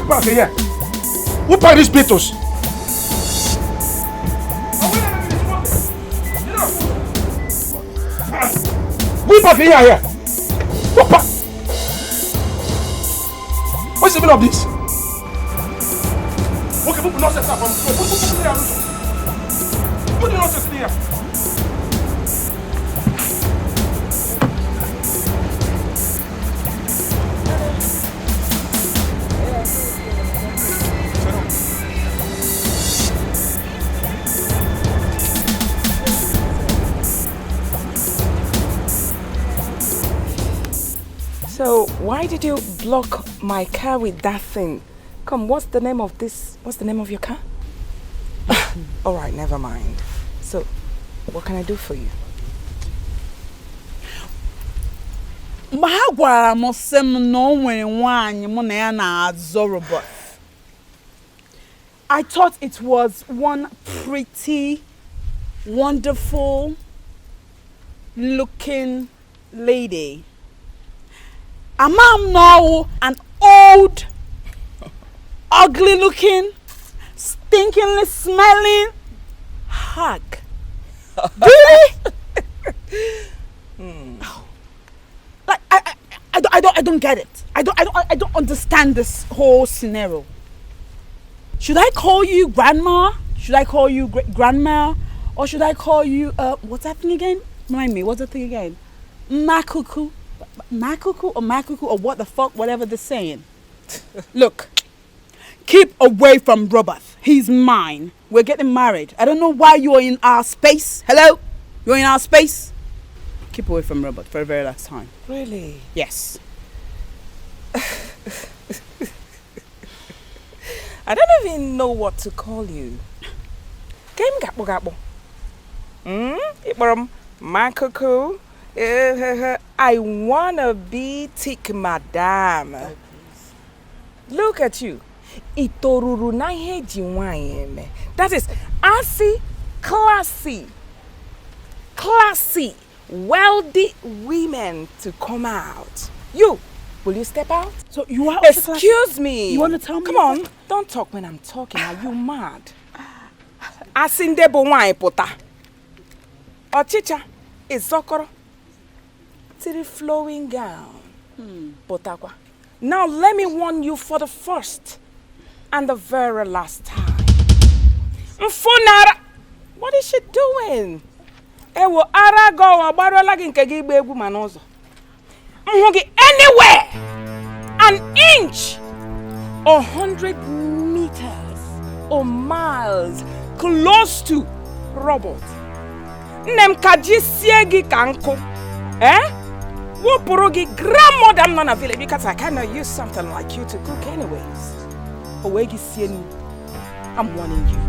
park here? Who park these beetles? Who park here? Who park? What's the meaning of this? Okay, put nonsense up from the floor. Put the nonsense here. So, why did you block my car with that thing? Come, what's the name of this? What's the name of your car? Alright, never mind. So, what can I do for you? I thought it was one pretty, wonderful looking lady. A mom now an old, ugly looking, stinkingly smelling hag. Really? Like I don't get it. I don't understand this whole scenario. Should I call you grandma? Should I call you grandma? Or should I call you what's that thing again? Remind me, what's the thing again? Makuku. Makuku or what the fuck, whatever they're saying. Look, keep away from Robert. He's mine. We're getting married. I don't know why you're in our space. Hello? You're in our space? Keep away from Robert for the very last time. Really? Yes. I don't even know what to call you. Game gapo gapo. Ibaram Makuku. I wanna be thick madam. Oh, look at you. Itoruru na heji wine. That is asi classy, wealthy women to come out. You, will you step out? So you are. Excuse me. You want to tell me? Come on, don't talk when I'm talking. Are you mad? Asindebo wine pota. Ochicha is zokoro. To the flowing gown. Potakwa. Now let me warn you for the first and the very last time. Mfunara! What is she doing? Ewo arago abaro lagi nkegi igbe egwu manozo. Mhogi anywhere! An inch! 100 meters or miles close to Robert. Nem kaji siegi kanko. Eh? Wopurogi grandmother I'm not available because I cannot use something like you to cook anyways. Owegi sieni. I'm warning you.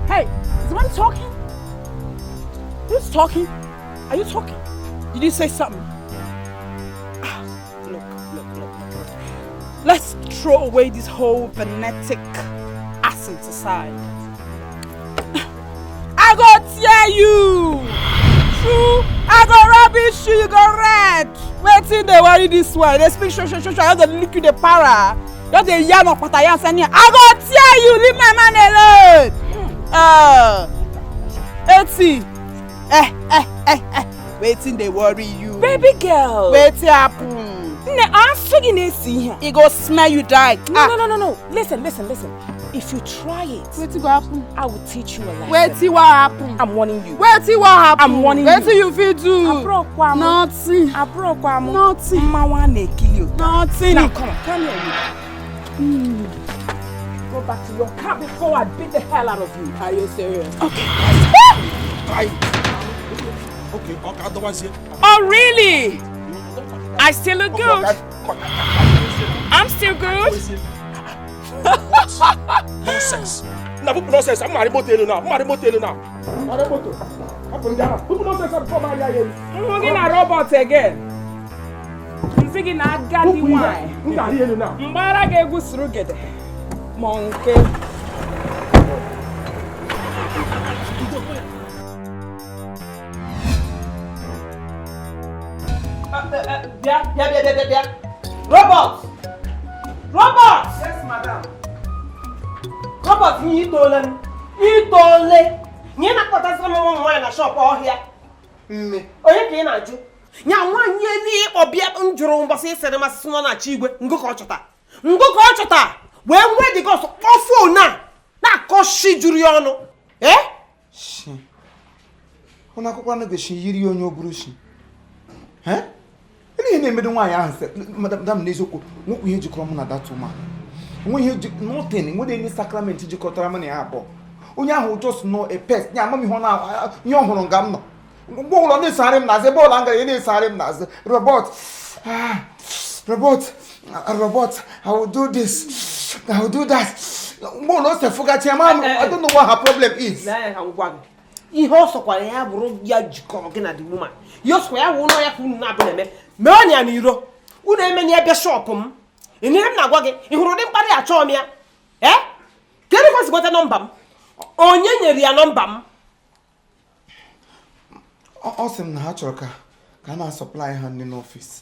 Hey, is the man talking? Who's talking? Are you talking? Did you say something? Look. Let's throw away this whole phonetic accent aside. I go tear you! True, I go rubbish you, you go red. Wait till they worry this way. They speak shh. I have to lick you the para. Just the yam of patayan sending. I go tear you, leave my man alone. Eti. Wait till they worry you. Baby girl. Wait till happen. He go smell you die. No. Listen. If you try it, wait till what happen? I will teach you a lesson. Wait till what happen? I'm warning you. Wait till what happen? I'm warning you. Wait till you feel do. Nothing. Nothing. Nothing. Now come here. Go back to your car before I beat the hell out of you. Are you serious? Okay. Okay, I don't want to see. Oh really? I still look good. I'm still good. Nonsense. Now put nonsense. I'm not motel now. I'm put nonsense up before my eye. I'm looking at robots again. I'm thinking I got the wine. Mbara ge gusuru gede. Monkey. Robots! Robert! Yes, madam. Robert, you told you not put us on wine a shop all here. Onye ka ị na-ajụ nya nwanyị eli ọbịa njụrụ mbọsị sere masị nọ na chi igwe ngụkọ ọchọta wee nwee dị gọsọ kpọfo na-akọ shi juru ya ọnụ shi ọ na-akwụkwọ na goshi yiri onye oburu shi ihe na-emedo nwaanyị ahụ se madam n'eziokwu nwekwu ihe jikọrọ mụ na datu ma onwe ihe nothing nwere any sacrament jikọtara mụ na ya abụọ onye ahụ just know a pest nya amam ihe ọhụrụ nga m nọ mgbe ụlọ na-esogharị m n'azụ ebe ụlọ m gara ihe na-esogharị m n'azụ Robert, I will do this, I will do that. Mgbe ụlọ ose fụgachi ya ma I don't know what her problem is. Ihe ọ sọkwara ya bụrụ ya jikọrọ gị na the woman ya ọsọkwa ya wụ ụlọ ya ka unu na-abụ na-eme mee ọnya na iro unu eme na ebe shọpụ m ihe m na-agwa gị ị hụrụ ụdị mkparị achọọ m ya kedu ka o si nweta nọmba m onye nyere ya nọmba m Ọ sị m na ha chọrọ ka a na-asọplai ha ndị n'ọfịs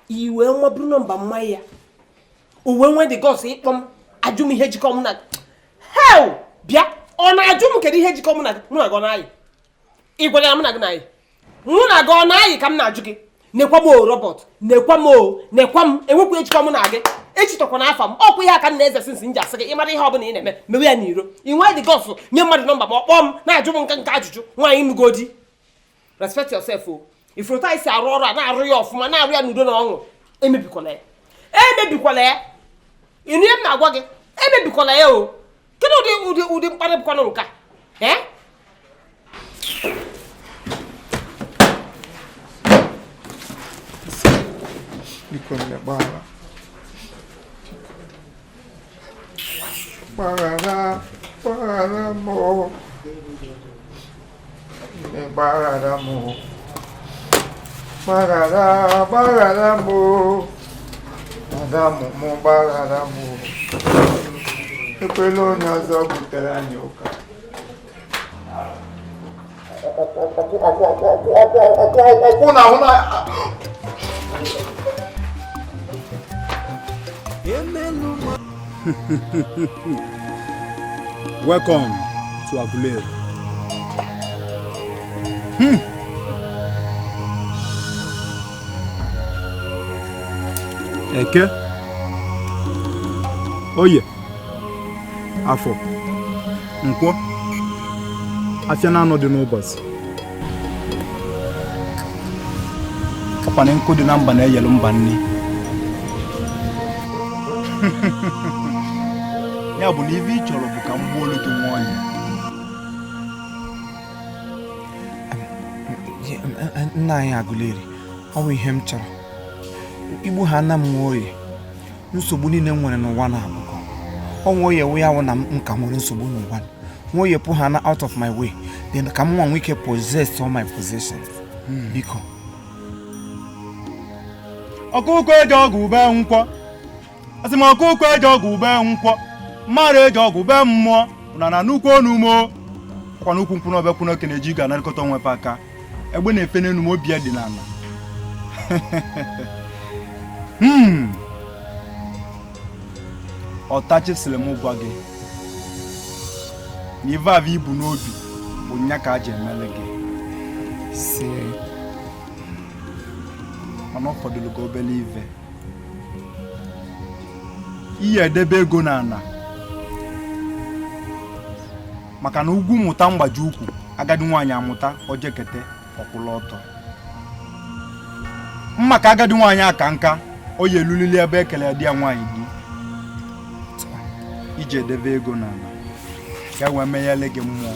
iwe nwa bụrụ nọmba mma ya uwe nwe dị gọs ịkpọ m ajụ m ihe jikọ m na hel bịa ọ na-ajụ m kedu ihe jikọ mụ na gị ọ na-ayị ị gwara ya mụ na gị na-ayị mụ na gị ọ na-ayị ka m na-ajụ gị nekwa m Robert nekwa m enwekwa ejikọ mụ na gị echitọkwa n'afa m ọkwa ihe aka m na-eze sinsi nji asị gị ịmara ihe ọ bụla ị na-eme mewe ya n'iro ị nwee dị gọsụ nye mmadụ nọmba ma ọ kpọọ m na-ajụ m nke ajụjụ nwaanyị nugodi respect yourself o ifuru isi arụ ọrụ a na-arụ ya ọfụma na-arụ ya n'udo na ọṅụ emebikwala ya ịnụ ihe m na-agwa gị emebikwala ya o kedu ụdị mkparị bụkwanụ nke a biko nne gbaghara m gbaghara m ekwela onye ọzọ butere anyị ụka ọkwụ na ahụ na Welcome to AGURU. Eke, Oye, Afọ, Nkwọ, afịa na anọ dị n'ụbọchị. Ọkwana nkụ dị na mba na-eyelu mba nni. Ya bụ na ibe ị chọrọ bụ ka m gbuo olu gị nwanyị. Nna anyị Agụleri, ọ bụ ihe m chọrọ. Igbo ha na m nwe oyi. Nsogbu niile m nwere n'ụwa na-abụkọ. Ọ nwe oyi ewe ya wụ na m ka nwere nsogbu n'ụwa. Nwe oyi pụ ha na out of my way. Then ka m nwa ike possess all my possessions. Biko. Ọkụkọ eji ọgụ ube nkwọ. Asị m ọkụkọ eji ọgụ ube nkwọ. Mmadụ eji ọgụ be mmụọ na nnukwu onumo ọkwa n'ukwu nkwụ n'ọbịa kwụ n'oke na-eji ga-anarịkọta onwe aka egbe na-efe n'enu m obi ya dị n'ala ọtachisịrị m gwa gị na ive avụ ibu n'obi bụ nya ka a ji emele gị mana ọ fọdụrụ gị obere ive ihe edebe ego n'ala maka na ugwu mụta mgbaji ukwu agadi nwaanyị amụta ojekete ọkwụla ọtọ maka agadi nwaanyị aka nka o yi elulili ebe ekele di ya nwaanyị gị iji edebe ego n'ala ya wee menyele gị mmụọ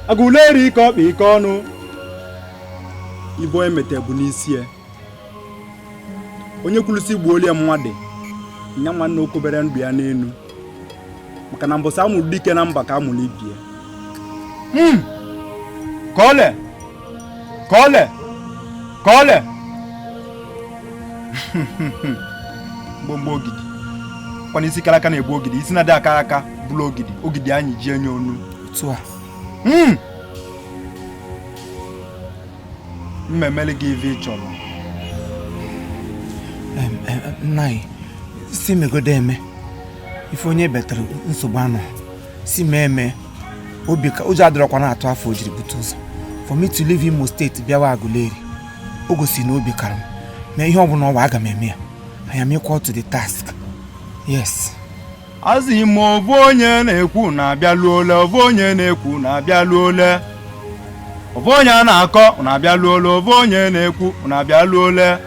Agụleri ike ọkpa ọnụ ibo emete bụ n'isi ya onye kwulusi gbuolie mmadụ nya nwanne okobere ndụ ya n'elu maka na mbọsị amụrụ dike na mba ka amụrụ ibie ka ole gbogbo ogidi kwana isi kara aka na-egbu ogidi isi na-adị aka aka bụrụ ogidi anyị ji enye onu otu a mmemele gị ive ị chọrọ nna anyị si megodo eme ife onye betara nsogbu anọ si mee obi ka ụjọ adịrọkwa na-atụ afọ o jiri bute ụzọ for me to leave Imo State bịawa Aguleri o gosi na obi kara m mee ihe ọbụla ọwa aga m eme ya I am equal to the task. Yes. Azị ime ovu onye na-ekwu na-abịalu ole ovu onye na-ekwu na-abịalu ole ovu onye a na-akọ na-abịalu ole ovu onye na-ekwu na-abịalu ole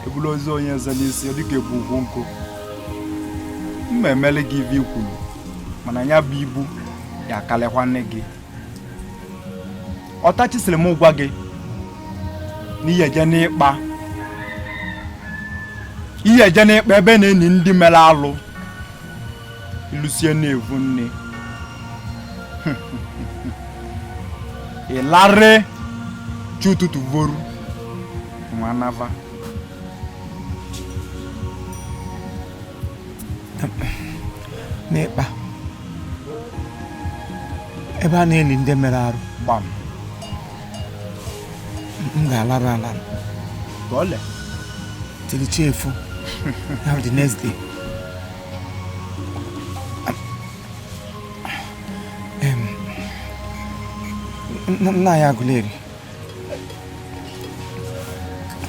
ebulu ozi onye eze n'isi dịka ebu ugwu nkụ mma emele gị ive ikwulu mana ya bụ ibu ya kalekwa nne gị ọtachisịrị m gwa gị n'ihe eje n'ịkpa ebe na-eni ndị mere alụ ilusie na-evu nne ịlarị chi ụtụtụ voru nwa nava n'ịkpa ebe a na-eli ndị mere arụ gbam m ga-alara ala gole till chefu now the next day nna ya Aguleri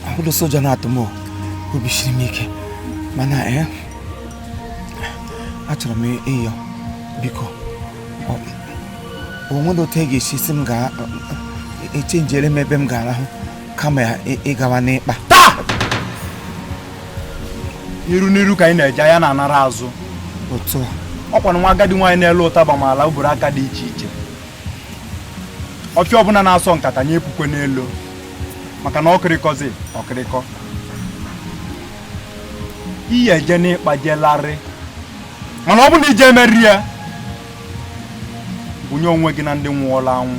ahụrụ soja na atụmọ obi siri m ike mana achọrọ m ịyọ biko onwere otu ga-esi si m ga-echenjere m ebe m ga-arahụ kama ya ịgawa n'ịkpa n'iru ka anyị na-eje ya na-anara azụ otu ọkwa na nwa agadi nwaanyị na-ele ụtaba ma ala uburu aka dị iche iche ọfịa ọbụla na-asọ nkata nye epukwe n'elu maka na ọkịrịkọzi ọkịrịkọ ihe eje n'ịkpa jelarị mana ọ bụ na ije emeri ya bunye onwe gị na ndị nwụọla anwụ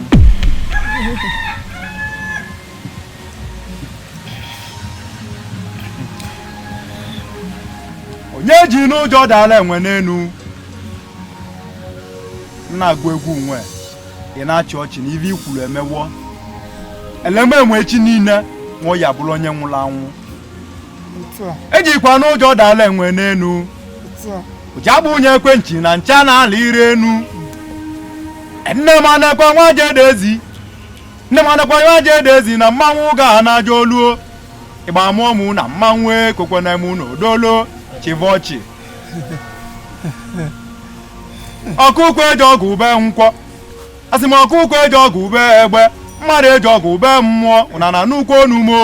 onye ji n'ụjọ dala enwe n'enu na-agụ egwu nwe ị na-achị ọchị na ive ikwuru emewo eleme enwe echi niile nwa ya bụrụ onye nwụrụ anwụ ejikwa n'ụjọ dala enwe n'enu ụji agbụ onye ekwenchi na ncha na ala ire enu nne m anakwa nwa jedezi na mmanwụ ga na-aja oluo ịgba mụọ mụ na mmanwụ ekwekwana mụ na odolo chivochi ọkụkọ eji ọgụ ube nkwọ asị m ọkụkọ eji ọgụ ube egbe mmadụ eji ọgụ ube mmụọ na nnukwu onumo